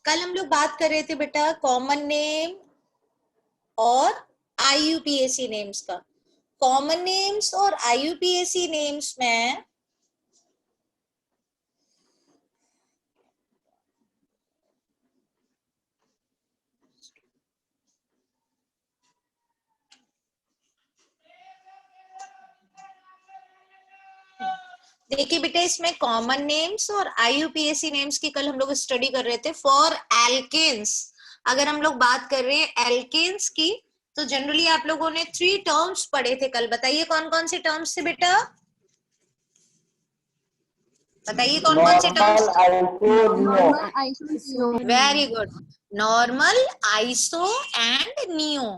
कल हम लोग बात कर रहे थे बेटा कॉमन नेम और आईयूपीएसी नेम्स का। कॉमन नेम्स और आईयूपीएसी नेम्स में देखिए बेटा, इसमें कॉमन नेम्स और आईयूपीएसी नेम्स की कल हम लोग स्टडी कर रहे थे। फॉर एल्केन्स अगर हम लोग बात कर रहे हैं एल्केन्स की, तो जनरली आप लोगों ने 3 टर्म्स पढ़े थे कल। बताइए कौन कौन से टर्म्स थे बेटा, बताइए कौन कौन से terms. Very good, normal, iso and neo.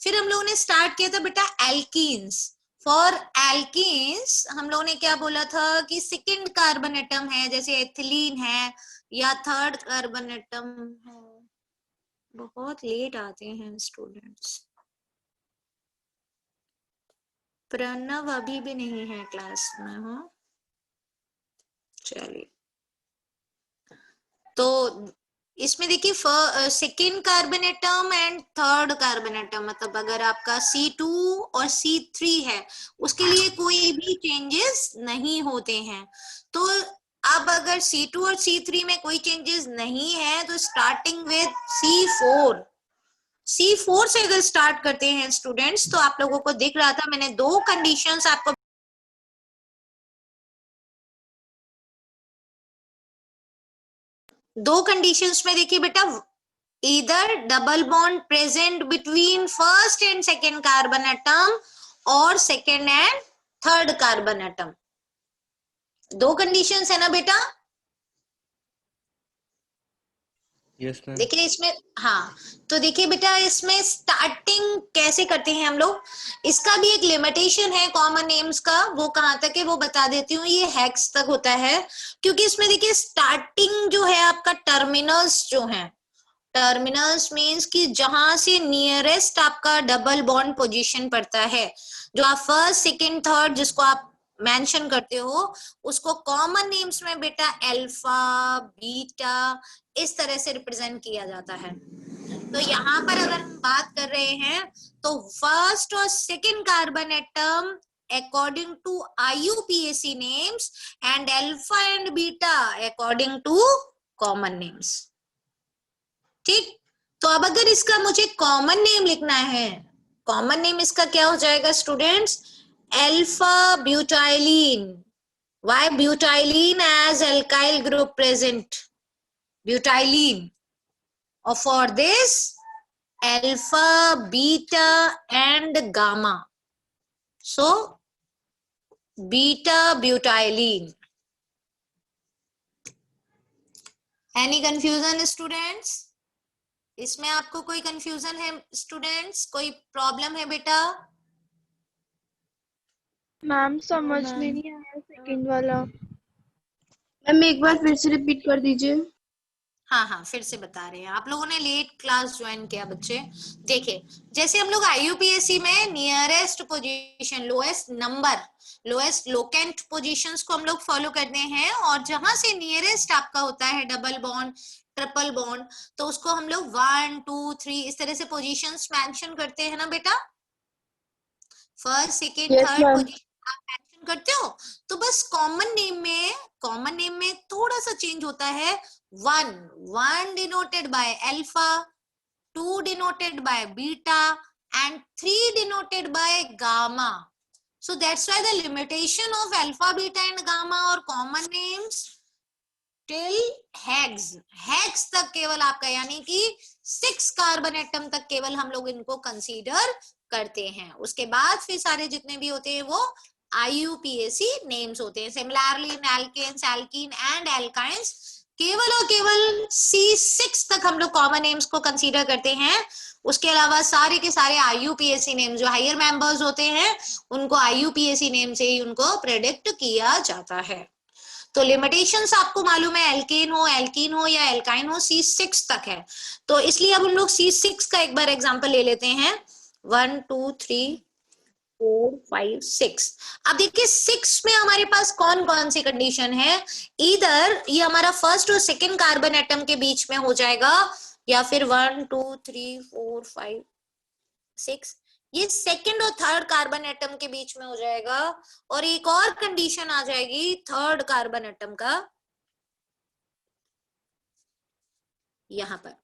फिर हम लोगों ने स्टार्ट किया था बेटा एल्कीन्स। फॉर एल्कीन्स हम लोगों ने क्या बोला था कि सेकंड कार्बन एटम है, जैसे एथिलीन है या थर्ड कार्बन एटम है। बहुत लेट आते हैं स्टूडेंट्स। प्रणव अभी भी नहीं है क्लास में। हाँ चलिए, तो इसमें देखिए second carbon atom and third carbon atom, मतलब अगर आपका C2 और C3 है उसके लिए कोई भी चेंजेस नहीं होते हैं। तो अब अगर C2 और C3 में कोई चेंजेस नहीं है तो स्टार्टिंग विद C4 से अगर स्टार्ट करते हैं स्टूडेंट्स, तो आप लोगों को दिख रहा था मैंने 2 कंडीशंस आपको में देखिए बेटा, either double bond present between first and second carbon atom or second and third carbon atom। 2 conditions है ना बेटा। Yes ma'am. देखिए इसमें, हाँ तो देखिए बेटा इसमें स्टार्टिंग कैसे करते हैं हम लोग, इसका भी एक लिमिटेशन है कॉमन नेम्स का। वो कहाँ तक है वो बता देती हूँ, ये हेक्स तक होता है। क्योंकि इसमें देखिए स्टार्टिंग जो है आपका टर्मिनल्स जो है, टर्मिनल्स मीन्स कि जहां से नियरेस्ट आपका डबल बॉन्ड पोजीशन पड़ता है, जो आप फर्स्ट सेकंड थर्ड जिसको आप मेंशन करते हो, उसको कॉमन नेम्स में बेटा अल्फा बीटा इस तरह से रिप्रेजेंट किया जाता है। तो यहाँ पर अगर हम बात कर रहे हैं तो फर्स्ट और second carbon atom according to IUPAC names and alpha and beta according to common names. ठीक, तो अब अगर इसका मुझे कॉमन नेम लिखना है, कॉमन नेम इसका क्या हो जाएगा students, alpha butylene. Why butylene? As alkyl group present, butylene. और for this alpha beta and gamma, so beta butylene. Any confusion students? इसमें आपको कोई कंफ्यूजन है स्टूडेंट्स, कोई प्रॉब्लम है बेटा? मैम समझ में नहीं आया सेकंड वाला। मैम एक बार फिर से रिपीट कर दीजिए। हाँ फिर से बता रहे हैं, आप लोगों ने लेट क्लास ज्वाइन किया बच्चे। देखिए जैसे हम लोग IUPAC में nearest position, lowest number, lowest locant positions को हम लोग फॉलो करते हैं, और जहां से नियरेस्ट आपका होता है डबल बॉन्ड ट्रिपल बॉन्ड, तो उसको हम लोग 1 2 3 इस तरह से पोजीशंस मेंशन करते हैं ना बेटा। फर्स्ट सेकेंड थर्ड पोजीशन आप मेंशन करते हो। तो बस कॉमन नेम में थोड़ा सा चेंज होता है। 1 denoted by alpha, 2 denoted by beta and 3 denoted by gamma. So that's why the limitation of alpha, beta and gamma or common names till hex तक केवल आपका, यानी कि 6 कार्बन एटम तक केवल हम लोग इनको कंसीडर करते हैं। उसके बाद फिर सारे जितने भी होते हैं वो IUPAC नेम्स होते हैं। Similarly in alkanes, alkene and alkynes केवल और केवल C6 तक हम लोग कॉमन नेम्स को कंसीडर करते हैं। उसके अलावा सारे के सारे IUPAC नेम जो हायर मेंबर्स होते हैं उनको IUPAC नेम से ही उनको प्रेडिक्ट किया जाता है। तो लिमिटेशंस आपको मालूम है, एल्कीन हो या एल्काइन हो, C6 तक है। तो इसलिए अब हम लोग C6 का एक बार एग्जांपल ले लेते हैं। 1 2 3 4 5 6। अब देखिए 6 में हमारे पास कौन कौन सी कंडीशन है, इधर ये हमारा फर्स्ट और सेकंड कार्बन एटम के बीच में हो जाएगा, या फिर 1 2 3 4 5 6 ये सेकंड और थर्ड कार्बन एटम के बीच में हो जाएगा, और एक और कंडीशन आ जाएगी थर्ड कार्बन एटम का यहां पर।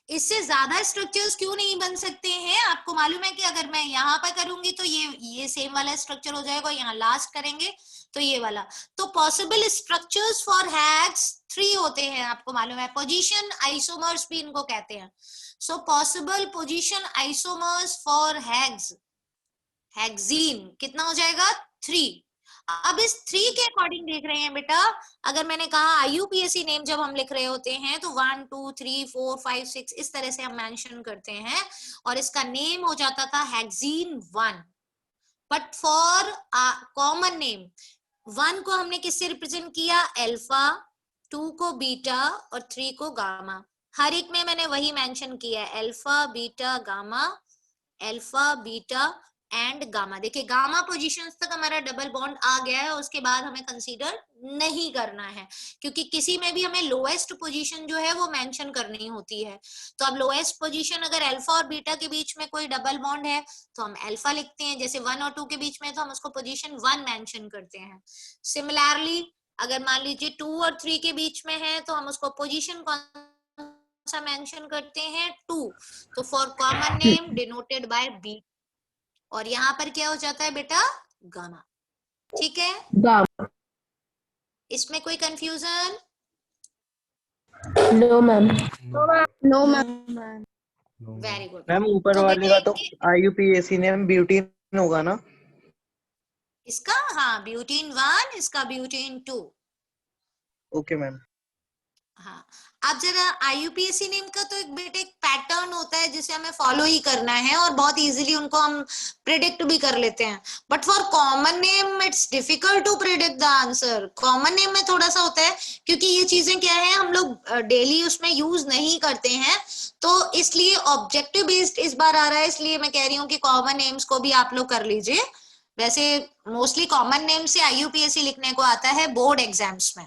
इससे ज्यादा स्ट्रक्चर्स क्यों नहीं बन सकते हैं, आपको मालूम है कि अगर मैं यहाँ पर करूंगी तो ये सेम वाला स्ट्रक्चर हो जाएगा, यहाँ लास्ट करेंगे तो ये वाला। तो पॉसिबल स्ट्रक्चर्स फॉर हेक्स 3 होते हैं, आपको मालूम है, पोजीशन आइसोमर्स भी इनको कहते हैं। So possible position isomers for hex, hexene कितना हो जाएगा 3। अब इस 3 के अकॉर्डिंग देख रहे हैं बेटा, अगर मैंने कहा आईयूपीएसी नेम जब हम लिख रहे होते हैं तो 1 2 3 4 5 6 इस तरह से हम मेंशन करते हैं, और इसका नेम हो जाता था hexene 1। But for common name 1 को हमने किससे रिप्रेजेंट किया, अल्फा, 2 को बीटा और 3 को गामा। हर एक में मैंने वही मेंशन किया है, alpha beta gamma, alpha beta and gamma. देखिए गामा पोजीशंस तक हमारा डबल बॉन्ड आ गया है, उसके बाद हमें कंसीडर नहीं करना है, क्योंकि किसी में भी हमें लोएस्ट पोजीशन जो है वो मेंशन करनी होती है। तो अब लोएस्ट पोजीशन अगर अल्फा और बीटा के बीच में कोई डबल बॉन्ड है तो हम अल्फा लिखते हैं, जैसे 1 और 2 के बीच में तो हम उसको पोजीशन 1 मेंशन करते हैं। सिमिलरली अगर मान लीजिए 2 और 3 के बीच में है तो हम उसको पोजीशन कौन सा मेंशन करते हैं, 2। तो for common name denoted by B, और यहाँ पर क्या हो जाता है बेटा, गामा। ठीक है, गामा। इसमें कोई confusion? No ma'am. No. No ma'am. No, very good. Ma'am ऊपर तो वाले बेटा का तो आईयूपीएसी नेम ब्यूटीन होगा ना? इसका, हाँ ब्यूटीन 1, इसका ब्यूटीन 2। Okay ma'am. हाँ, अब जरा आईयूपीएसी नेम का तो एक बेटे एक पैटर्न होता है जिसे हमें फॉलो ही करना है, और बहुत इजीली उनको हम प्रिडिक्ट भी कर लेते हैं। But for common name it's difficult to predict the answer. Common name में थोड़ा सा होता है, क्योंकि ये चीजें क्या है हम लोग डेली उसमें यूज नहीं करते हैं, तो इसलिए ऑब्जेक्टिव बेस्ड इस बार आ रहा है, इसलिए मैं कह रही हूँ कि कॉमन नेम्स को भी आप लोग कर लीजिए। वैसे मोस्टली कॉमन नेम से आईयूपीएसी लिखने को आता है बोर्ड एग्जाम्स में,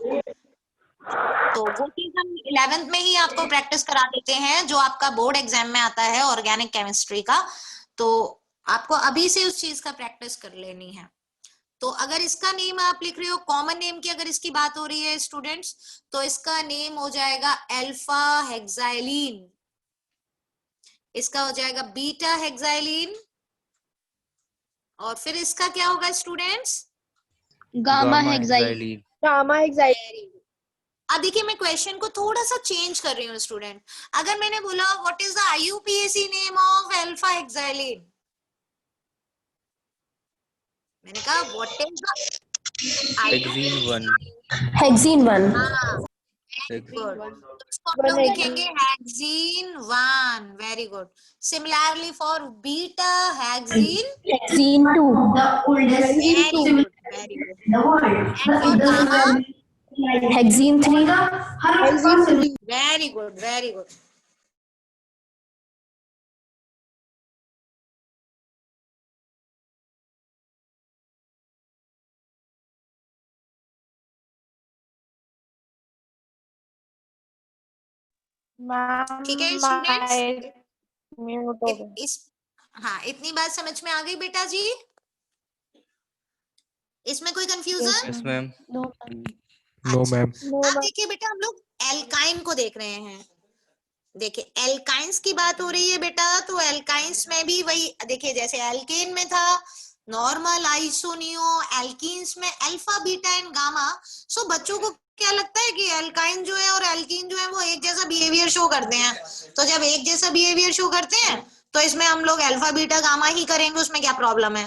तो वो चीज हम 11th में ही आपको प्रैक्टिस करा देते हैं जो आपका बोर्ड एग्जाम में आता है ऑर्गेनिक केमिस्ट्री का। तो आपको अभी से उस चीज का प्रैक्टिस कर लेनी है। तो अगर इसका नेम आप लिख रहे हो, कॉमन नेम की अगर इसकी बात हो रही है स्टूडेंट्स, तो इसका नेम हो जाएगा अल्फा हेक्साइलिन, इसका हो जाएगा बीटा हेक्साइलिन, और फिर इसका क्या होगा students, gamma Gamma hexylene. hexyl. Gamma hexylene. अब देखिए मैं क्वेश्चन को थोड़ा सा चेंज कर रही हूँ स्टूडेंट। अगर मैंने बोला what is the IUPAC name of alpha hexylene, मैंने कहा what is the Hexene 1. Hexene 1। हाँ Hex- गुड, तो इसको हम लोग लिखेंगे hexene 1। Very good. Similarly for beta hexene, hexene 2। Very good very good. And for gamma, hexene 3। Very good very good. ठीक है स्टूडेंट्स, म्यूट हो गया। इस, हाँ इतनी बात समझ में आ गई बेटा जी? इसमें कोई confusion? Yes, ma'am. No No, अच्छा, ma'am. अब देखिए बेटा हम लोग एल्काइन को देख रहे हैं। देखिए एल्काइंस की बात हो रही है बेटा, तो एल्काइंस में भी वही देखिए, जैसे एल्केन में था नॉर्मल आइसोनियो, एल्कीन्स में अल्फा बीटा एंड गामा। सो बच्चों को क्या लगता है कि एल्काइन जो है और एल्कीन जो है वो एक जैसा बिहेवियर शो करते हैं, तो जब एक जैसा बिहेवियर शो करते हैं तो इसमें हम लोग अल्फा बीटा गामा ही करेंगे, उसमें क्या प्रॉब्लम है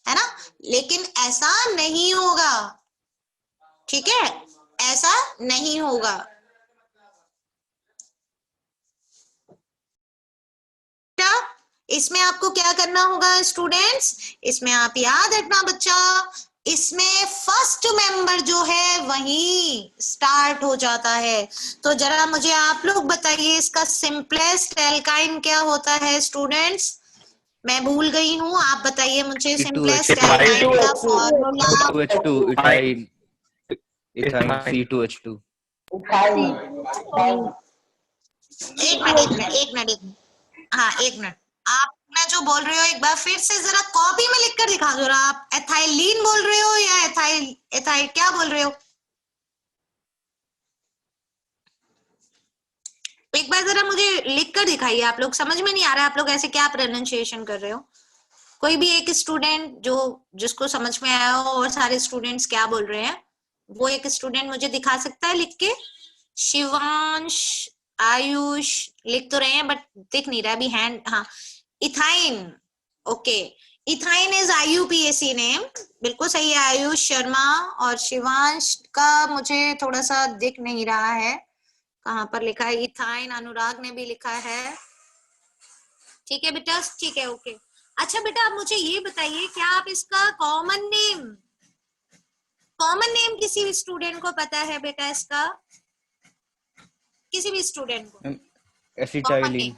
ना? लेकिन ऐसा नहीं होगा, ठीक है, ऐसा नहीं होगा। इसमें आपको क्या करना होगा स्टूडेंट्स, इसमें आप याद रखना बच्चा, इसमें फर्स्ट मेंबर जो है वही स्टार्ट हो जाता है। तो जरा मुझे आप लोग बताइए इसका सिंपलेस्ट एल्काइन क्या होता है स्टूडेंट्स? मैं भूल गई हूँ, आप बताइए मुझे C2H2 सिंपलेस्ट एल्काइन का formula. C2H2 ethyl ethyl C2H2 एक मिनट हाँ एक मिनट, आप मैं जो बोल रहे हो एक बार फिर से जरा कॉपी में लिखकर दिखा दो। आप एथाइलीन बोल रहे हो या एथाइल एथाइल क्या बोल रहे हो? एक बार जरा मुझे लिख कर दिखाइए। आप लोग समझ में नहीं आ रहा है, आप लोग ऐसे क्या प्रोनाउंसिएशन कर रहे हो? कोई भी एक स्टूडेंट जो जिसको समझ में आया हो और सारे स्टूडेंट्स क्या बोल रहे हैं वो एक स्टूडेंट मुझे दिखा सकता है लिख के? शिवांश, आयुष लिख तो रहे हैं बट दिख नहीं रहा अभी हैंड। हाँ, ethyne. Okay, ethyne is IUPAC name, बिल्कुल सही है आयुष शर्मा। और शिवांश का मुझे थोड़ा सा दिख नहीं रहा है, कहाँ पर लिखा है? इथाइन अनुराग ने भी लिखा है। ठीक है बेटा, ठीक है, ओके। अच्छा बेटा, आप मुझे ये बताइए, क्या आप इसका कॉमन नेम किसी भी स्टूडेंट को पता है बेटा? इसका किसी भी स्टूडेंट को कॉमन नेम? एसिटाइलिन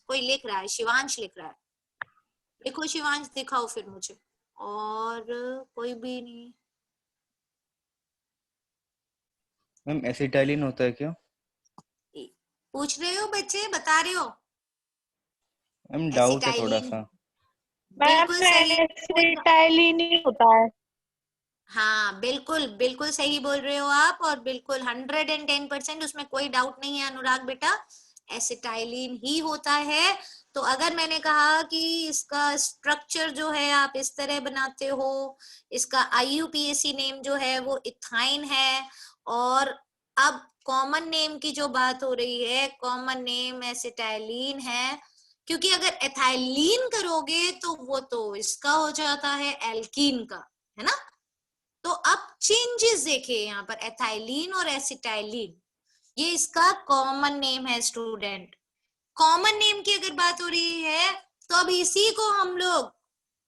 कोई लिख रहा है, शिवांश लिख रहा है, लिखो शिवांश, दिखाओ फिर मुझे। और कोई भी नहीं? मैम एसिटाइलिन होता है क्या? पूछ रहे हो बच्चे, बता रहे हो? मैम डाउट है थोड़ा एसिटाइलिन, सा। बिल्कुल सही। एसिटाइलिन ही होता है। हाँ बिल्कुल बिल्कुल सही बोल रहे हो आप, और बिल्कुल 110% उसमें कोई डाउट नहीं है अनुराग बेटा, एसिटाइलिन ही होता है। तो अगर मैंने कहा कि इसका स्ट्रक्चर जो है आप इस तरह बनाते हो, इसका IUPAC नेम जो है वो इथाइन है, और अब कॉमन नेम की जो बात हो रही है, कॉमन नेम एसिटाइलिन है, क्योंकि अगर एथाइलिन करोगे तो वो तो इसका हो जाता है एल्कीन का, है ना? तो अब चेंजेस देखिए यहाँ पर, एथाइलिन और एसिटाइलिन, ये इसका कॉमन नेम है स्टूडेंट। कॉमन नेम की अगर बात हो रही है तो अब इसी को हम लोग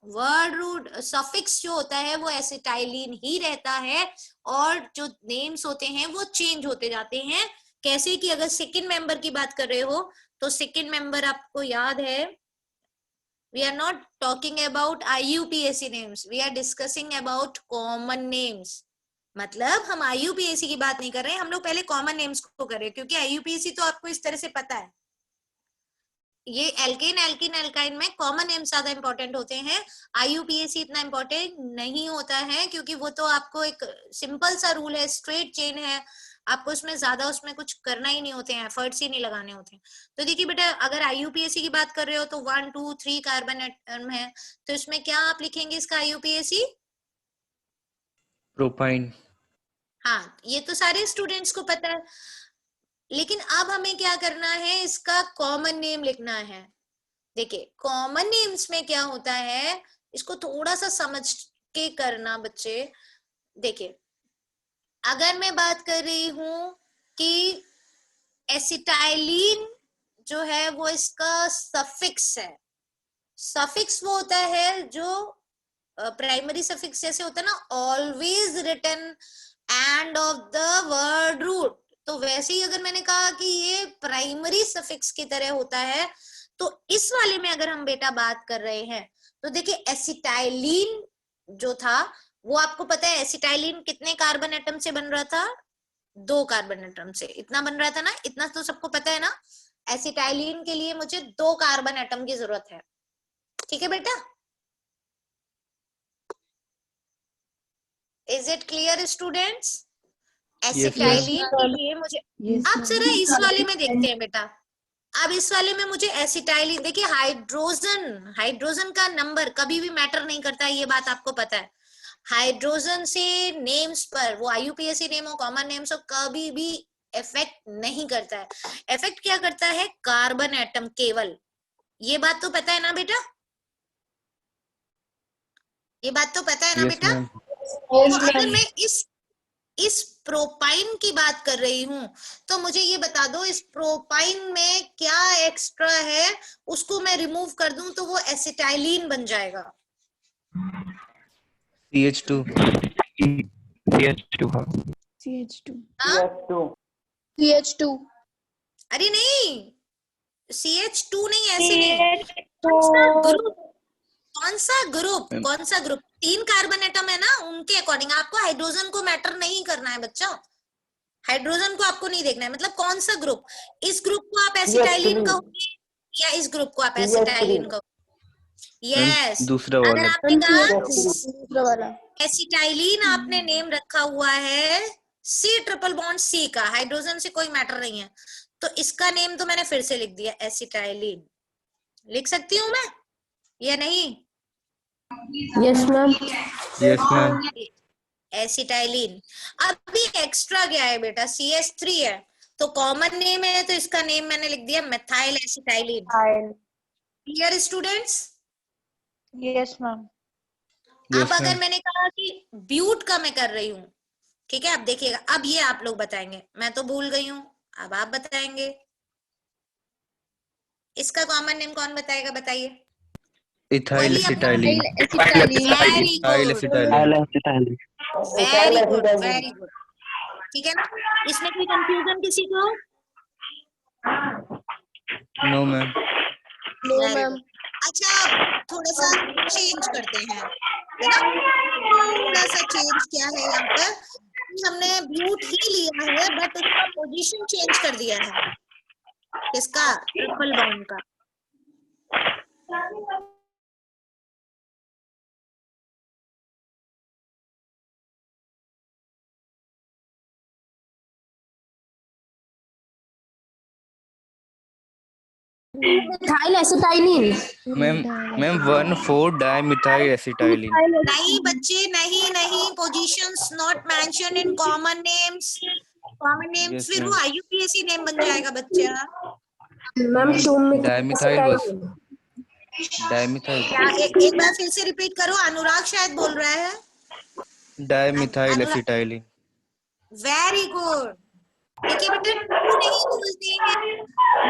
वर्ड रूट सफिक्स जो होता है वो एसिटाइलिन ही रहता है, और जो नेम्स होते हैं वो चेंज होते जाते हैं। कैसे कि अगर सेकंड मेंबर की बात कर रहे हो तो सेकंड मेंबर आपको याद है, we are not talking about IUPAC names, we are discussing about common names। मतलब हम IUPAC की बात नहीं कर रहे हैं, हम लोग पहले कॉमन नेम्स को कर रहे हैं, क्योंकि IUPAC तो आपको इस तरह से पता है, ये एल्केन एल्किन एल्काइन में कॉमन नेम्स ज्यादा इंपॉर्टेंट होते हैं, IUPAC इतना इंपॉर्टेंट नहीं होता है, क्योंकि वो तो आपको एक सिंपल सा रूल है, स्ट्रेट चेन है, आपको उसमें ज्यादा उसमें कुछ करना ही नहीं होते हैं, एफर्ट्स ही नहीं लगाने होते हैं। तो देखिए बेटा, अगर IUPAC की बात कर रहे हो तो 1 2 3 कार्बन एटम है, तो इसमें क्या आप लिखेंगे इसका IUPAC? प्रोपाइन। हाँ, ये तो सारे स्टूडेंट्स को पता है, लेकिन अब हमें क्या करना है, इसका कॉमन नेम लिखना है। देखिए कॉमन नेम्स में क्या होता है, इसको थोड़ा सा समझ के करना बच्चे। देखिए अगर मैं बात कर रही हूं कि एसिटाइलिन जो है वो इसका सफिक्स है, सफिक्स वो होता है जो प्राइमरी सफिक्स जैसे होता है ना, always written end of the word root, तो वैसे ही अगर मैंने कहा कि ये प्राइमरी सफिक्स की तरह होता है, तो इस वाले में अगर हम बेटा बात कर रहे हैं तो देखिए एसिटाइलिन जो था वो आपको पता है, एसिटाइलिन कितने कार्बन एटम से बन रहा था? 2 कार्बन एटम से, इतना बन रहा था ना, इतना तो सबको पता है ना। एसिटाइलिन के लिए मुझे 2 कार्बन एटम की जरूरत है, ठीक है बेटा? Is it clear students? Acetylene के लिए मुझे, आप जरा इस वाले में देखते हैं बेटा, अब इस वाले में मुझे एसिटाइलिन, देखिए हाइड्रोजन का नंबर कभी भी मैटर नहीं करता है, ये बात आपको पता है। हाइड्रोजन से नेम्स पर, वो IUPAC नेम हो कॉमन नेम्स हो, कभी भी इफेक्ट नहीं करता है। इफेक्ट क्या करता है? कार्बन एटम केवल, ये बात तो पता है ना बेटा? ये बात तो पता है ना यस बेटा? मैम। तो अगर मैं इस प्रोपाइन की बात कर रही हूं तो मुझे ये बता दो, इस प्रोपाइन में क्या एक्स्ट्रा है, उसको मैं रिमूव कर दूं तो वो एसिटाइलिन बन जाएगा। CH2 CH2 हाँ CH2 हाँ? CH2 अरे नहीं, CH2 नहीं, ऐसे नहीं। कौन सा ग्रुप मैम, कौन सा ग्रुप 3 कार्बन एटम है ना, उनके अकॉर्डिंग आपको हाइड्रोजन को मैटर नहीं करना है बच्चा, हाइड्रोजन को आपको नहीं देखना है, मतलब कौन सा ग्रुप, इस ग्रुप को आप एसिटाइलिन कहोगे या इस ग्रुप को आप एसिटाइलिन कहोगे। मैम यस, दूसरा अगर वाला। आपने कहा दूसरा वाला। एसिटाइलिन, आपने नेम रखा हुआ है C ट्रिपल बॉन्ड C का, हाइड्रोजन से कोई मैटर नहीं है, तो इसका नेम तो मैंने फिर से लिख दिया एसिटाइलिन। लिख सकती हूँ मैं या नहीं? Yes ma'am. Yes ma'am. Acetylene. अभी एक्स्ट्रा क्या है बेटा, CH3 है, तो कॉमन नेम है, तो इसका नेम मैंने लिख दिया methyl acetylene. Clear students? Yes ma'am. अब यस अगर मैम। मैंने कहा कि ब्यूट का मैं कर रही हूँ, ठीक है, अब देखिएगा, अब ये आप लोग बताएंगे, मैं तो भूल गई हूँ, अब आप बताएंगे। इसका कॉमन नेम कौन बताएगा, बताइए। इथाइल वही अपना, acetylene. Very ethyl good, acetylene. Very good, very good, ठीक है ना। इसमें कोई कंफ्यूजन किसी को? No ma'am. No very ma'am. Good. अच्छा, अब थोड़ा सा चेंज करते हैं, है ना, थोड़ा सा चेंज क्या है यहाँ पर, कि हमने ब्यूट ही लिया है बट उसका पोजीशन चेंज कर दिया है, किसका, ट्रिपल बॉन्ड का। Methyl acetylene. Ma'am ma'am 1,4 dimethyl acetylene. नहीं बच्चे, नहीं नहीं, positions not mention in common names, common names yes फिर वो मैम। IUPAC नेम बन जाएगा बच्चा। मैम डाइमिथाइल बस, डाइमिथाइल। क्या एक बार फिर से रिपीट करो, अनुराग शायद बोल रहा है। डाइमिथाइल अनुराग, एसिटाइलिन। Very good. देखिए बेटा, 2 नहीं बोलते हैं,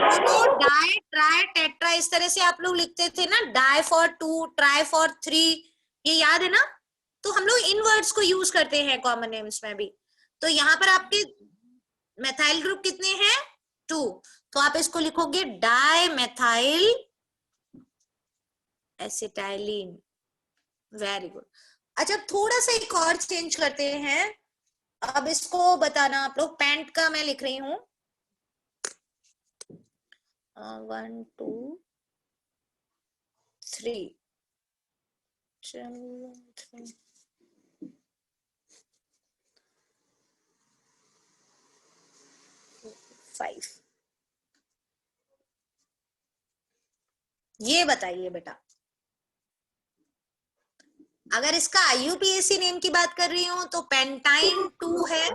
मोनो, डाई, ट्राई, टेट्रा, इस तरह से आप लोग लिखते थे ना, डाई फॉर 2, ट्राई फॉर 3, ये याद है ना। तो हम लोग इन वर्ड्स को यूज करते हैं कॉमन नेम्स में भी। तो यहाँ पर आपके मेथाइल ग्रुप कितने हैं, 2, तो आप इसको लिखोगे di methyl acetylene. Very good. अच्छा, थोड़ा सा एक और चेंज करते हैं, अब इसको बताना आप लोग, पैंट का मैं लिख रही हूं, 1 2 3, 5। ये बताइए बेटा, अगर इसका IUPAC नेम की बात कर रही हूं तो पेंटाइन 2 है,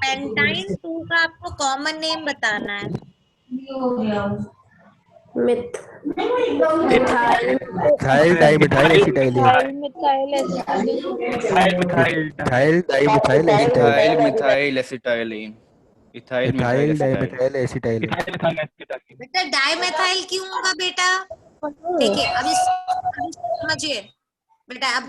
पेंटाइन 2 का आपको कॉमन नेम बताना है। Methyl dimethyl acetylene. Methyl methyl dimethyl ethyl acetylene. Methyl acetylene. Ethyl methyl methyl acetylene. Dimethyl acetylene. बेटा डाइमेथाइल क्यों होगा बेटा, देखिए अब इसको समझिए बेटा, अब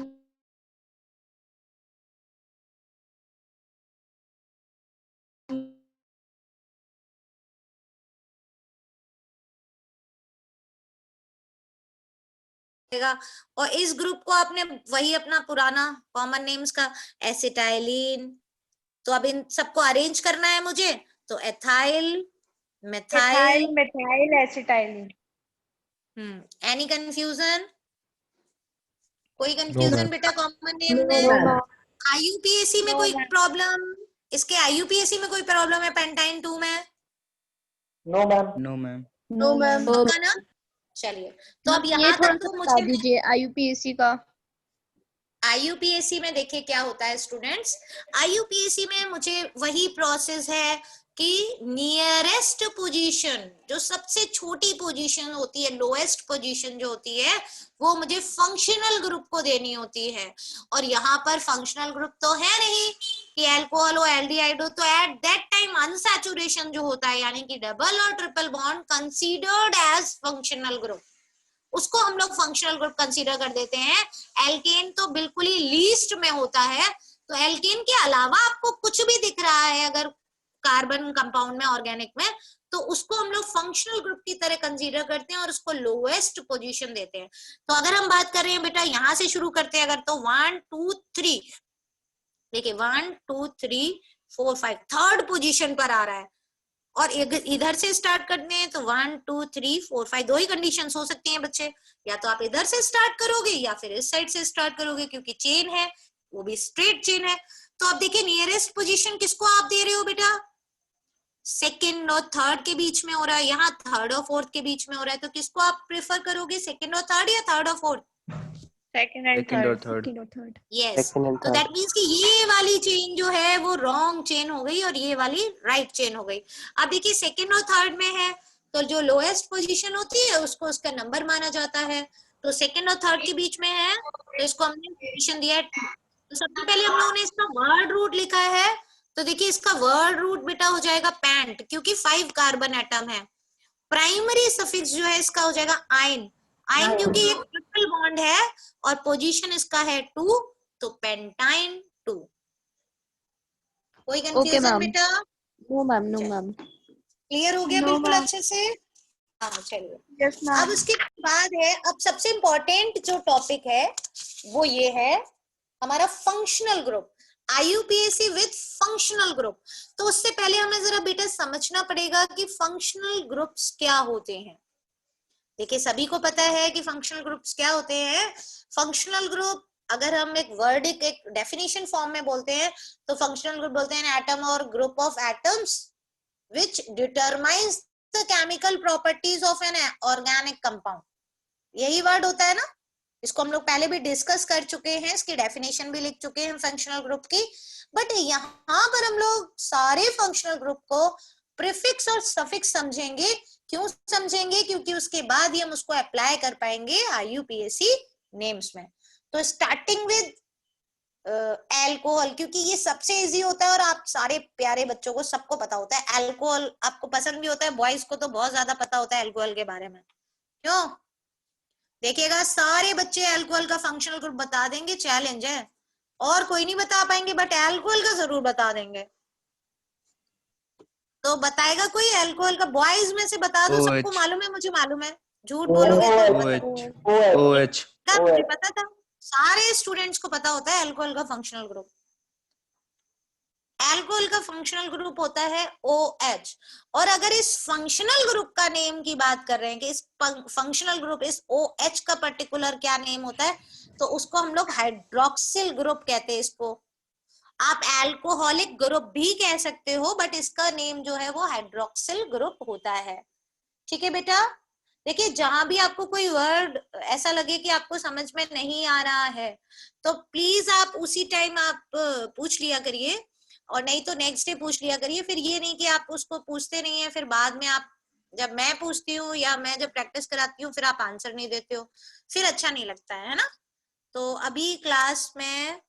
और इस ग्रुप को आपने वही अपना पुराना कॉमन नेम्स का एसिटाइलिन, तो अब इन सबको अरेंज करना है मुझे, तो ethyl, methyl, methyl acetylene. Any confusion, कोई नो कंफ्यूजन मैम। बेटा कॉमन नेम में? IUPAC में कोई प्रॉब्लम, इसके IUPAC में कोई प्रॉब्लम है पेंटाइन 2 में? No ma'am. No ma'am. No ma'am. होगा ना। चलिए, तो अब ये यहाँ थोड़ा तक सा तो बता मुझे, दीजिए IUPAC का। IUPAC में देखिए क्या होता है स्टूडेंट्स, IUPAC में मुझे वही प्रोसेस है कि नियरेस्ट पोजीशन, जो सबसे छोटी पोजीशन होती है, लोएस्ट पोजीशन जो होती है, वो मुझे फंक्शनल ग्रुप को देनी होती है। और यहाँ पर फंक्शनल ग्रुप तो है नहीं कि अल्कोहल हो, एल्डिहाइड हो, तो एट दैट टाइम अनसैचुरेशन जो होता है, यानी कि डबल और triple bond considered as functional group, उसको हम लोग फंक्शनल ग्रुप कंसीडर कर देते हैं। एल्केन तो बिल्कुल ही लीस्ट में होता है, तो एल्केन के अलावा आपको कुछ भी दिख रहा है अगर कार्बन कंपाउंड में, ऑर्गेनिक में, तो उसको हम लोग फंक्शनल ग्रुप की तरह कंसीडर करते हैं और उसको लोएस्ट पोजीशन देते हैं। तो अगर हम बात कर रहे हैं बेटा यहाँ से शुरू करते हैं अगर, तो 1 2 3, देखिए 1 2 3 4 5 थर्ड पोजीशन पर आ रहा है, और इधर से स्टार्ट करते हैं तो 1 2 3 4 5 दो ही कंडीशंस हो सकती हैं बच्चे, या तो आप इधर से स्टार्ट करोगे या फिर इस साइड से स्टार्ट करोगे, क्योंकि चेन है, वो भी स्ट्रेट चेन है। तो अब देखिए नियरेस्ट पोजीशन किसको आप दे रहे हो बेटा, सेकंड और थर्ड के बीच में हो रहा है, यहाँ थर्ड और फोर्थ के बीच में हो रहा है, तो किसको आप प्रेफर करोगे, सेकंड और थर्ड या थर्ड और फोर्थ? सेकंड एंड सेकंड और third. Third. Yes, Second and तो third. दैट मीन्स कि ये वाली चेन जो है वो रॉन्ग चेन हो गई और ये वाली राइट चेन हो गई। अब देखिए सेकंड और थर्ड में है तो जो लोएस्ट पोजीशन होती है उसको उसका नंबर माना जाता है, तो सेकंड और थर्ड के बीच में है तो इसको हमने पोजीशन दिया है। तो सबसे पहले हम लोगों ने इसका वर्ड रूट लिखा है, तो देखिए इसका वर्ड रूट बेटा हो जाएगा पैंट, क्योंकि 5 कार्बन एटम है। प्राइमरी सफिक्स जो है इसका हो जाएगा आइन, आइन क्योंकि ये ट्रिपल बॉन्ड है और पोजीशन इसका है 2, तो पेंटाइन 2। कोई कंफ्यूजन मैम। बेटा? नो मैम, नो चल। मैम। क्लियर हो गया No, बिल्कुल ma'am. अच्छे से? हाँ चलिए। यस अब मैम। उसके बाद है, अब सबसे इंपॉर्टेंट जो टॉपिक है वो ये है हमारा functional group, IUPAC with functional group. तो उससे पहले हमें जरा बेटा समझना पड़ेगा कि फंक्शनल ग्रुप्स क्या होते हैं। देखिए सभी को पता है कि फंक्शनल ग्रुप्स क्या होते हैं। फंक्शनल ग्रुप अगर हम एक वर्ड एक डेफिनेशन फॉर्म में बोलते हैं तो फंक्शनल ग्रुप बोलते हैं एटम और group of atoms which determines the chemical properties of an organic compound, यही वर्ड होता है ना। इसको हम लोग पहले भी डिस्कस कर चुके हैं, इसकी डेफिनेशन भी लिख चुके हैं फंक्शनल ग्रुप की। बट यहाँ पर हम लोग सारे फंक्शनल ग्रुप को प्रीफिक्स और सफिक्स समझेंगे। क्यों समझेंगे? क्योंकि उसके बाद ही हम उसको अप्लाई कर पाएंगे आईयूपीएसी नेम्स में। तो स्टार्टिंग विद अल्कोहल, क्योंकि ये सबसे इजी होता है और आप सारे प्यारे बच्चों को सबको पता होता है। अल्कोहल आपको पसंद भी होता है, बॉयज को तो बहुत ज्यादा पता होता है अल्कोहल के बारे में। क्यों? देखिएगा सारे बच्चे अल्कोहल का फंक्शनल ग्रुप बता देंगे, चैलेंज है। और कोई नहीं बता पाएंगे बट अल्कोहल का जरूर बता देंगे। तो बताएगा कोई अल्कोहल का? बॉयज में से बता दो, सबको OH मालूम है, मुझे मालूम है, झूठ बोलोगे तो पता OH क्या मुझे पता था। सारे स्टूडेंट्स को पता होता है अल्कोहल का फंक्शनल ग्रुप। अल्कोहल का फंक्शनल ग्रुप होता है OH। और अगर इस फंक्शनल ग्रुप का नेम की बात कर रहे हैं कि इस फंक्शनल ग्रुप इस OH का पर्टिकुलर क्या नेम होता है, तो उसको हम लोग हाइड्रोक्सिल ग्रुप कहते हैं। इसको आप अल्कोहलिक ग्रुप भी कह सकते हो बट इसका नेम जो है वो हाइड्रोक्सिल ग्रुप होता है। ठीक है बेटा? देखिए जहां भी आपको कोई वर्ड ऐसा लगे कि आपको समझ में नहीं आ रहा है तो प्लीज आप उसी टाइम आप पूछ लिया करिए, और नहीं तो नेक्स्ट डे पूछ लिया करिए। फिर ये नहीं कि आप उसको पूछते नहीं है, फिर बाद में आप जब मैं पूछती हूँ या मैं जब प्रैक्टिस कराती हूँ फिर आप आंसर नहीं देते हो, फिर अच्छा नहीं लगता है ना। तो अभी क्लास में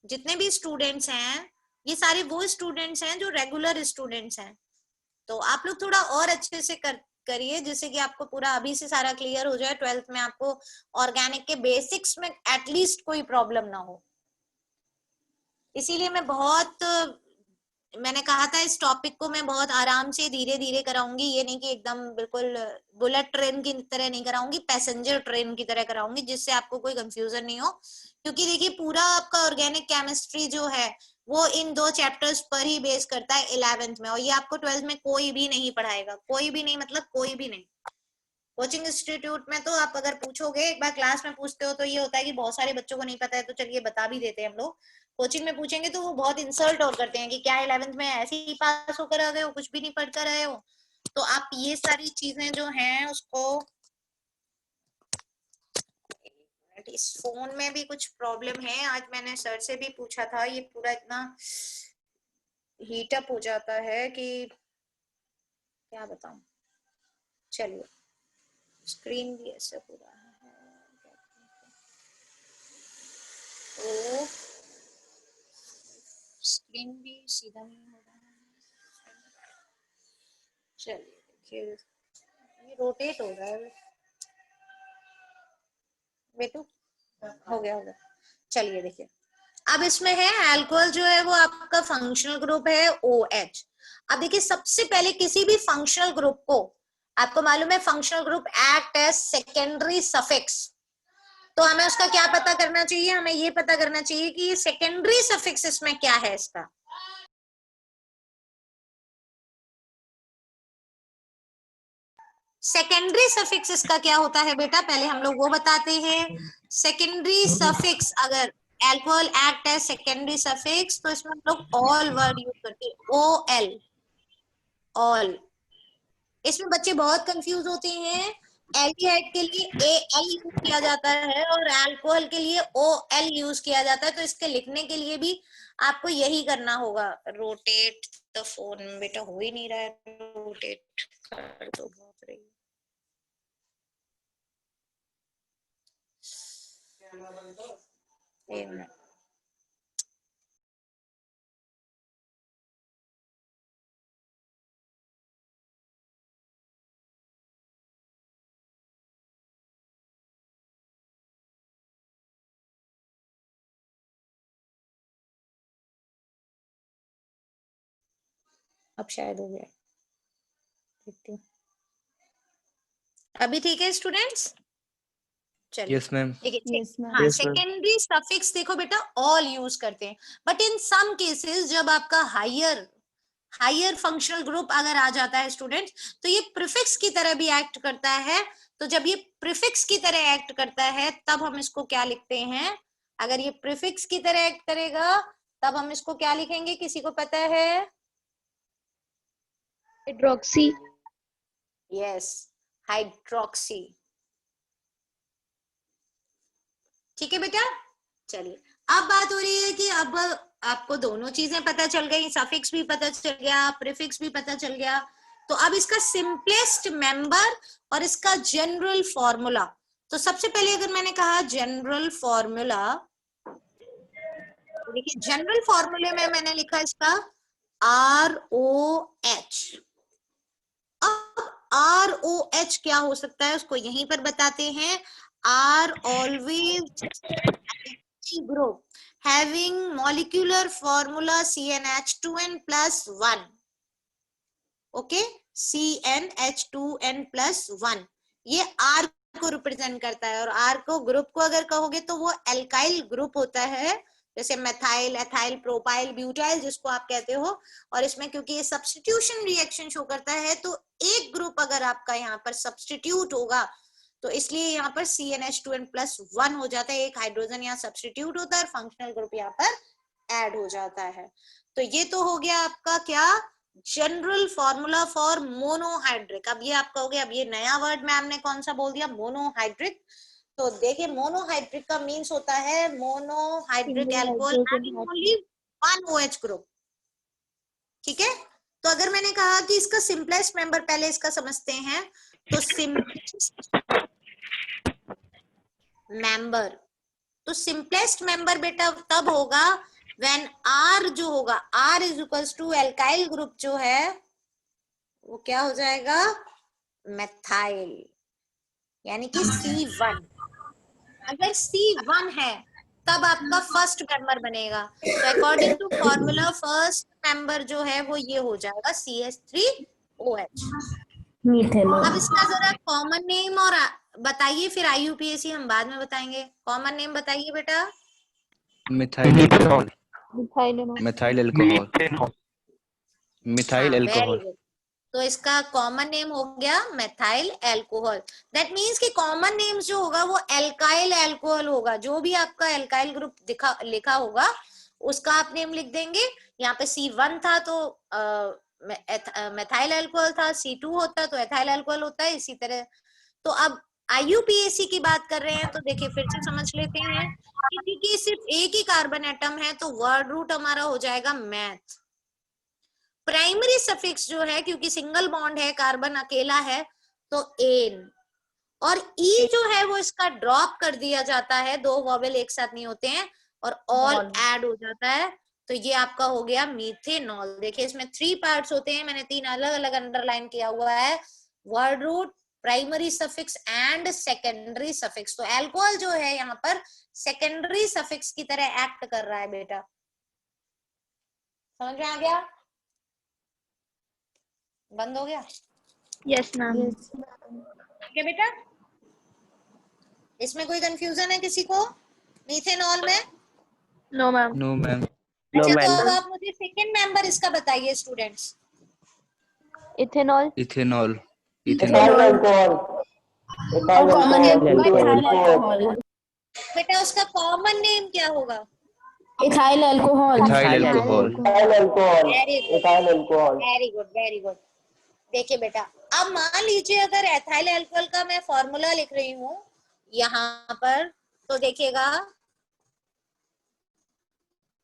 जितने भी स्टूडेंट्स हैं ये सारे वो स्टूडेंट्स हैं जो रेगुलर स्टूडेंट्स हैं। तो आप लोग थोड़ा और अच्छे से करिए जिससे कि आपको पूरा अभी से सारा क्लियर हो जाए, 12th में आपको ऑर्गेनिक के बेसिक्स में एटलीस्ट कोई प्रॉब्लम ना हो। इसीलिए मैंने कहा था इस टॉपिक को मैं बहुत आराम से धीरे धीरे कराऊंगी, ये नहीं कि एकदम बिल्कुल बुलेट ट्रेन की तरह नहीं कराऊंगी, पैसेंजर ट्रेन की तरह कराऊंगी, जिससे आपको कोई कंफ्यूजन नहीं हो। क्योंकि देखिए पूरा आपका ऑर्गेनिक केमिस्ट्री जो है वो इन 2 चैप्टर्स पर ही बेस करता है 11th में, और ये आपको 12th में कोई भी नहीं पढ़ाएगा, कोई भी नहीं मतलब कोई भी नहीं। कोचिंग इंस्टीट्यूट में तो आप अगर पूछोगे, एक बार क्लास में पूछते हो तो ये होता है कि बहुत सारे बच्चों को नहीं पता है तो चलिए बता भी देते हैं हम लोग। कोचिंग में पूछेंगे तो वो बहुत इंसल्ट और करते हैं कि क्या 11th में ऐसे ही पास होकर आ गए हो, कुछ भी नहीं पढ़ कर आए हो। तो आप ये सारी चीजें जो हैं उसको, इस फोन में भी कुछ प्रॉब्लम है, आज मैंने सर से भी पूछा था, ये पूरा इतना हीट अप हो जाता है कि क्या बताऊं। चलिए स्क्रीन भी ऐसे पूरा है तो स्क्रीन भी सीधा नहीं हो रहा है। चलिए देखिए ये रोटेट हो रहा है बेटू, हो गया हो गया। चलिए देखिए अब इसमें है अल्कोहल जो है वो आपका फंक्शनल ग्रुप है OH। अब देखिए सबसे पहले किसी भी फंक्शनल ग्रुप को, आपको मालूम है functional group act as secondary suffix, तो हमें उसका क्या पता करना चाहिए, हमें ये पता करना चाहिए कि ये सेकेंडरी सफिक्स इसमें क्या है। इसका सेकेंडरी सफिक्स इसका क्या होता है बेटा, पहले हम लोग वो बताते हैं। सेकेंडरी सफिक्स, अगर अल्कोहल एक्ट है सेकेंडरी सफिक्स, तो इसमें हम लोग ऑल वर्ड यूज करते हैं, ओ एल, ऑल। इसमें बच्चे बहुत कंफ्यूज होते हैं, एल्डिहाइड के लिए ए एल यूज किया जाता है और अल्कोहल के लिए ओ एल यूज किया जाता है, तो इसके लिखने के लिए भी आपको यही करना होगा। रोटेट द फोन, बेटा हो ही नहीं रहा है, रोटेट कर दो, बहुत रही। एक मिनट, अब शायद हो गया, देखती हूँ। अभी ठीक है स्टूडेंट्स? चलिए यस मैम। देखिए, Yes, ma'am. हाँ Yes, ma'am. सेकेंडरी सफिक्स देखो बेटा ऑल यूज करते हैं, बट इन सम केसेस जब आपका हायर फंक्शनल ग्रुप अगर आ जाता है स्टूडेंट्स, तो ये प्रीफिक्स की तरह भी एक्ट करता है। तो जब ये प्रीफिक्स की तरह एक्ट करता है तब हम इसको क्या लिखते हैं, अगर ये प्रीफिक्स की तरह एक्ट करेगा तब हम इसको क्या लिखेंगे, किसी को पता है? Hydroxy. Yes, hydroxy. ठीक है बेटा, चलिए अब बात हो रही है कि अब आपको दोनों चीजें पता चल गई, सफिक्स भी पता चल गया, प्रीफिक्स भी पता चल गया, तो अब इसका सिंपलेस्ट मेंबर और इसका जनरल फॉर्मूला। तो सबसे पहले अगर मैंने कहा जनरल फॉर्मूला, देखिए जनरल फॉर्मूले में मैंने लिखा इसका ROH। अब ROH क्या हो सकता है उसको यहीं पर बताते हैं। R always group having molecular formula CnH2n+1, okay, CnH2n+1, ये R को रिप्रेजेंट करता है, और R को ग्रुप को अगर कहोगे तो वो एल्काइल ग्रुप होता है, जैसे मेथाइल, एथाइल, प्रोपाइल, ब्यूटाइल जिसको आप कहते हो। और इसमें क्योंकि ये सब्स्टिट्यूशन रिएक्शन शो करता है, तो एक ग्रुप अगर आपका यहाँ पर सब्स्टिट्यूट होगा तो इसलिए यहाँ पर CnH2n+1 हो जाता है, एक हाइड्रोजन यहाँ सब्स्टिट्यूट होता है और फंक्शनल ग्रुप यहाँ पर ऐड हो जाता है। तो ये तो हो गया आपका क्या, जनरल फॉर्मूला फॉर मोनोहाइड्रिक। अब ये आपका हो गया, अब ये नया वर्ड मैम ने कौन सा बोल दिया, मोनोहाइड्रिक। तो देखिए मोनोहाइड्रिक का मीन्स होता है monohydric Single alcohol hydrogen having atom. Only one OH group. ठीक है, तो अगर मैंने कहा कि इसका सिंपलेस्ट मेंबर पहले इसका समझते हैं, तो सिंपलेस्ट मेंबर, तो सिंपलेस्ट मेंबर बेटा तब होगा व्हेन R जो होगा, R is equals to alkyl group जो है वो क्या हो जाएगा, मेथाइल, यानी कि C1। अगर C1 है तब आपका फर्स्ट मेंबर बनेगा, तो according to formula first member जो है वो ये हो जाएगा CH3OH। अब इसका जरा कॉमन नेम और बताइए, फिर IUPAC हम बाद में बताएंगे। कॉमन नेम बताइए बेटा। Methyl alcohol, Methyl. Methyl alcohol, methyl हाँ वेरी अल्कोहल। गुड, तो इसका कॉमन नेम हो गया मेथाइल अल्कोहल। दैट मीन्स कि कॉमन नेम जो होगा वो एल्काइल अल्कोहल होगा, जो भी आपका एल्काइल ग्रुप लिखा होगा उसका आप नेम लिख देंगे। यहाँ पे C1 था तो मेथाइल अल्कोहल था, C2 होता तो एथाइल अल्कोहल होता है, इसी तरह। तो अब IUPAC की बात कर रहे हैं तो देखिए फिर से समझ लेते हैं कि क्योंकि सिर्फ एक ही कार्बन एटम है तो वर्ड रूट हमारा हो जाएगा मैथ। प्राइमरी सफिक्स जो है, क्योंकि सिंगल बॉन्ड है, कार्बन अकेला है, तो एन, और ई जो है वो इसका ड्रॉप कर दिया जाता है, दो वॉवेल एक साथ नहीं होते हैं, और ऑल ऐड हो जाता है, तो ये आपका हो गया मीथेनॉल। देखिए इसमें 3 पार्ट्स होते हैं, मैंने 3 अलग अलग अंडरलाइन किया हुआ है, word root, primary suffix and secondary suffix. तो अल्कोहल जो है यहाँ पर सेकेंडरी सफिक्स की तरह एक्ट कर रहा है बेटा, समझ में आ गया? बंद हो गया? Yes ma'am. ठीक है बेटा, इसमें कोई कंफ्यूजन है किसी को मीथेनॉल में? No ma'am. No ma'am. अच्छा, तो अब आप मुझे सेकंड मेंबर इसका बताइए students. Ethanol. Ethanol. Ethyl alcohol. Ethyl alcohol. बेटा उसका कॉमन नेम क्या होगा? Ethyl alcohol. Ethyl alcohol. Ethyl alcohol. Very good, Ethyl alcohol. Very good, very good. देखिए बेटा, अब मान लीजिए अगर एथाइल अल्कोहल का मैं फॉर्मूला लिख रही हूँ यहाँ पर, तो देखिएगा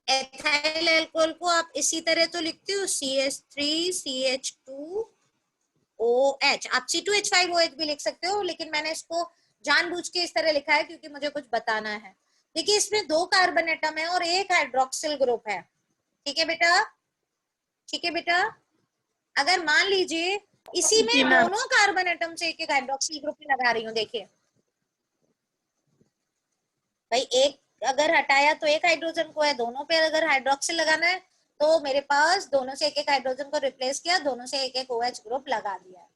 एथाइल अल्कोहल को आप इसी तरह तो लिखते हो CH3CH2OH, आप C2H5OH भी लिख सकते हो, लेकिन मैंने इसको जानबूझ के इस तरह लिखा है क्योंकि मुझे कुछ बताना है। देखिए इसमें 2 कार्बन एटम है और 1 हाइड्रोक्सिल ग्रुप है। ठीक है बेटा, ठीक है बेटा। अगर मान लीजिए इसी में दोनों कार्बन एटम से एक एक हाइड्रोक्सिल ग्रुप लगा रही हूँ, देखिए भाई एक अगर हटाया तो एक हाइड्रोजन को है, दोनों पे अगर हाइड्रोक्सिल लगाना है तो मेरे पास दोनों से एक एक हाइड्रोजन को रिप्लेस किया, दोनों से एक एक OH ग्रुप लगा दिया।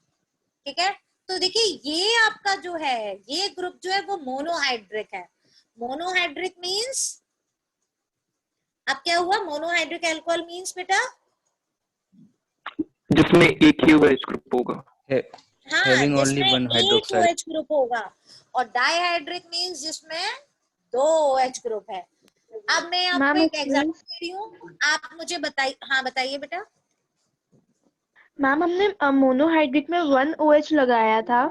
ठीक है, तो देखिए ये आपका जो है ये ग्रुप जो है वो मोनोहाइड्रिक है। मोनोहाइड्रिक मींस अब क्या हुआ? मोनोहाइड्रिक अल्कोहल मींस बेटा जिसमें एक ही OH ग्रुप होगा। हाँ, Having only जिसमें one एक hydroxide. OH ग्रुप होगा, और डाइहाइड्रिक मींस जिसमें 2 OH ग्रुप है। अब मैं आपको एक एग्जांपल दे रही हूँ, आप मुझे बताइए। हाँ बताइए बेटा। मैम हमने मोनोहाइड्रिक में 1 OH लगाया था,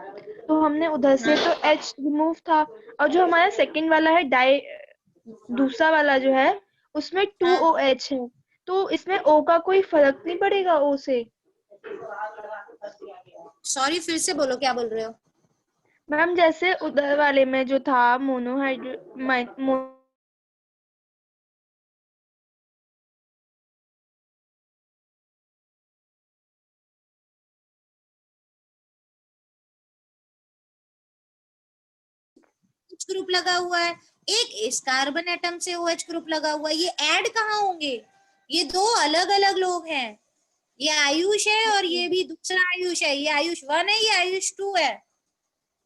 तो हमने उधर से तो H रिमूव था, और जो हमारा सेकंड वाला है दूसरा वाला जो है उसमें 2 OH है, तो इसमें O का कोई फर्क नहीं पड़ेगा O से? सॉरी, फिर से बोलो, क्या बोल रहे हो? मैम जैसे उधर वाले में जो था मोनोहाइड्रिक ग्रुप लगा हुआ है, एक इस कार्बन एटम से OH ग्रुप लगा हुआ है, ये ऐड कहाँ होंगे? ये 2 अलग अलग लोग हैं। ये आयुष है और ये भी दूसरा आयुष है। ये आयुष 1 है, ये आयुष 2 है।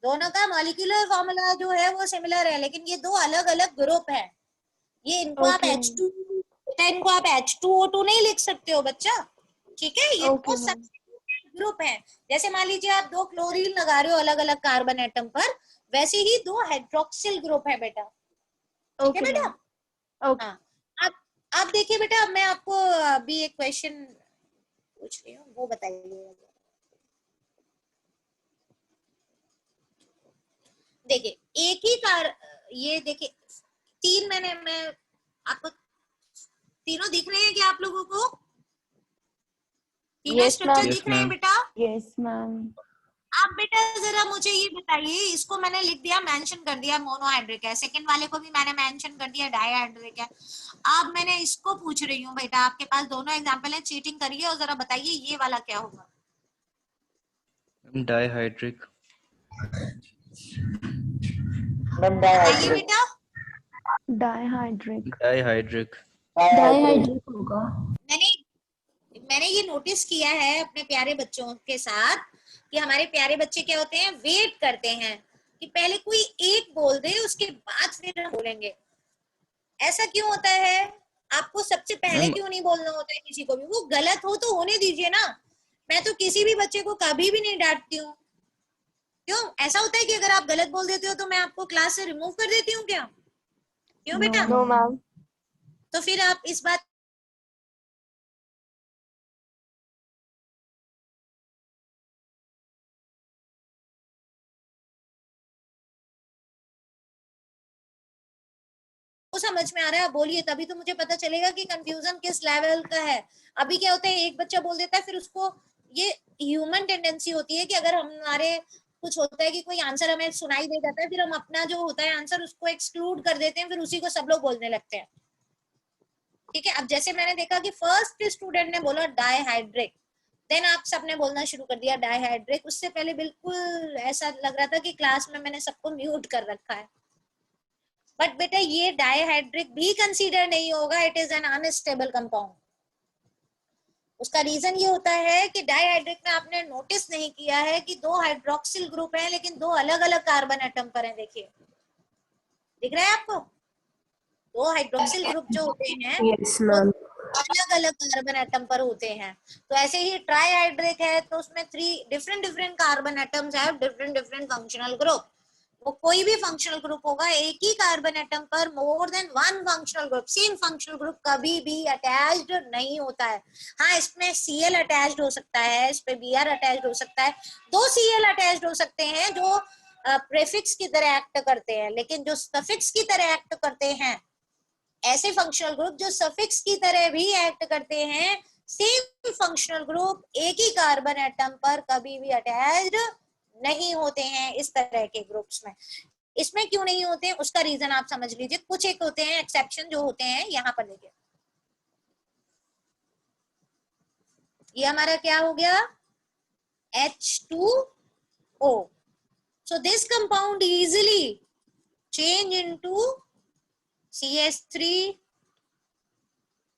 दोनों का मॉलिक्यूलर फॉर्मूला जो है वो सिमिलर है, लेकिन ये 2 अलग अलग ग्रुप है। ये इनको आप इनको आप H2O2 नहीं लिख सकते हो बच्चा। ठीक है, ये तो सब्स्टिट्यूटेड ग्रुप है। जैसे मान लीजिए आप 2 क्लोरीन लगा रहे हो अलग अलग कार्बन एटम पर, वैसे ही 2 हाइड्रोक्सिल ग्रुप है बेटा। ठीक है बेटा। हाँ, अब देखिए बेटा, अब मैं आपको अभी एक क्वेश्चन पूछ रही हूँ, वो बताइए। देखिए एक ही ये देखिए 3 मैं आपको तीनों दिख रहे हैं क्या आप लोगों को? तीनों स्ट्रक्चर दिख रहे हैं बेटा? Yes ma'am. आप बेटा जरा मुझे ये बताइए, इसको मैंने लिख दिया, मेंशन कर दिया मोनोहाइड्रिक है, सेकंड वाले को भी मैंने मेंशन कर दिया डाइहाइड्रिक है। अब मैंने इसको पूछ रही हूँ बेटा, आपके पास दोनों एग्जांपल है, चीटिंग करिए और जरा बताइए ये वाला क्या होगा? डाइहाइड्रिक। बताइए बेटा। डाइहाइड्रिक। डाइहाइड्रिक। डाइहाइड्रिक होगा। मैंने ये नोटिस किया है अपने प्यारे बच्चों के साथ कि हमारे प्यारे बच्चे क्या होते हैं, वेट करते हैं कि पहले कोई एक बोल दे उसके बाद फिर हम बोलेंगे। ऐसा क्यों होता है? आपको सबसे पहले क्यों नहीं बोलना होता है किसी को भी? वो गलत हो तो होने दीजिए ना। मैं तो किसी भी बच्चे को कभी भी नहीं डांटती हूँ। क्यों ऐसा होता है कि अगर आप गलत बोल देते हो तो मैं आपको क्लास से रिमूव कर देती हूँ क्या? क्यों बेटा? No ma'am. तो फिर आप इस बात समझ में आ रहा है, बोलिए, तभी तो मुझे पता चलेगा कि कंफ्यूजन किस लेवल का है। अभी क्या होता है, एक बच्चा बोल देता है, फिर उसको ये ह्यूमन टेंडेंसी होती है कि अगर हमारे कुछ होता है कि कोई आंसर हमें सुनाई दे जाता है, फिर हम अपना जो होता है आंसर उसको एक्सक्लूड कर देते हैं, फिर उसी को सब लोग बोलने लगते हैं। ठीक है, अब जैसे मैंने देखा कि फर्स्ट स्टूडेंट ने बोला डाइहाइड्रिक, देन आप सबने बोलना शुरू कर दिया डाइहाइड्रिक। उससे पहले बिल्कुल ऐसा लग रहा था कि क्लास में मैंने सबको म्यूट कर रखा है। बट बेटा ये डाइहाइड्रिक भी कंसीडर नहीं होगा, it is an unstable compound. उसका रीजन ये होता है कि डाइहाइड्रिक में आपने नोटिस नहीं किया है कि 2 हाइड्रोक्सिल ग्रुप हैं लेकिन 2 अलग अलग कार्बन एटम पर हैं। देखिए दिख रहा है आपको, 2 हाइड्रोक्सिल ग्रुप जो होते हैं यस वो मैम। अलग अलग कार्बन एटम पर होते हैं। तो ऐसे ही ट्राईहाइड्रिक है तो उसमें 3 different carbon atoms have different functional group. वो कोई भी फंक्शनल ग्रुप होगा, एक ही कार्बन एटम पर more than 1 functional group, same functional group कभी भी अटैच्ड नहीं होता है। हाँ, इसमें Cl अटैच्ड हो सकता है, इस पे Br अटैच्ड हो सकता है, 2 Cl अटैच्ड हो सकते हैं जो प्रीफिक्स की तरह एक्ट करते हैं, लेकिन जो सफिक्स की तरह एक्ट करते हैं, ऐसे फंक्शनल ग्रुप जो सफिक्स की तरह भी एक्ट करते हैं, सेम फंक्शनल ग्रुप एक ही कार्बन एटम पर कभी भी अटैच्ड नहीं होते हैं। इस तरह के ग्रुप्स में, इसमें क्यों नहीं होते उसका रीजन आप समझ लीजिए। कुछ एक होते हैं एक्सेप्शन जो होते हैं, यहाँ पर देखिए ये हमारा क्या हो गया, H2O। so this compound easily change into CH3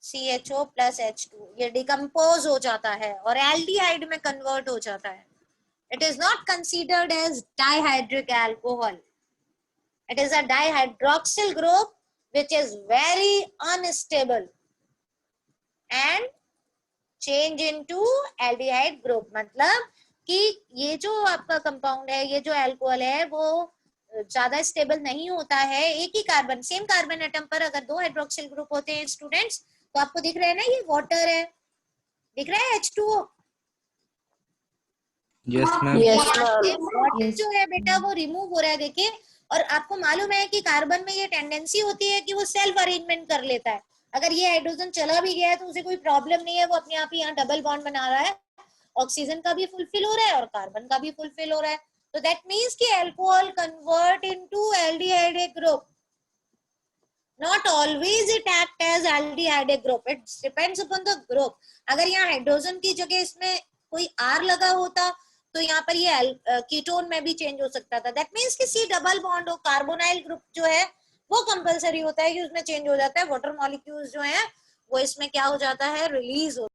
CHO plus H2, ये डिकम्पोज हो जाता है और एल्डिहाइड में कन्वर्ट हो जाता है। It is not considered as dihydric alcohol. It is a dihydroxyl group which is very unstable and change into aldehyde group। मतलब कि ये जो आपका कंपाउंड है, ये जो अल्कोहल है, वो ज्यादा स्टेबल नहीं होता है। एक ही कार्बन, सेम कार्बन एटम पर अगर 2 हाइड्रोक्सिल ग्रुप होते हैं स्टूडेंट्स, तो आपको दिख रहा है ना, ये वाटर है, दिख रहा है H2O। Yes ma'am. Yes water जो है बेटा वो रिमूव हो रहा है, देखिए। और आपको मालूम है कि कार्बन में ये टेंडेंसी होती है कि वो सेल्फ अरेंजमेंट कर लेता है। अगर ये हाइड्रोजन चला भी गया है तो उसे कोई प्रॉब्लम नहीं है, वो अपने आप ही यहाँ डबल बॉन्ड बना रहा है, ऑक्सीजन का भी फुलफिल हो रहा है और कार्बन का भी फुलफिल हो रहा है। तो दैट मीन्स कि alcohol convert into aldehyde group. Not always it act as aldehyde group. It depends upon the group. अगर यहाँ हाइड्रोजन की जगह इसमें कोई R लगा होता तो यहाँ पर ये कीटोन में भी चेंज हो सकता था। दैट मीन्स कि C डबल बॉन्ड हो, कार्बोनाइल ग्रुप जो है वो कंपलसरी होता है कि उसमें चेंज हो जाता है। वाटर मॉलिक्यूल्स जो है वो इसमें क्या हो जाता है, रिलीज हो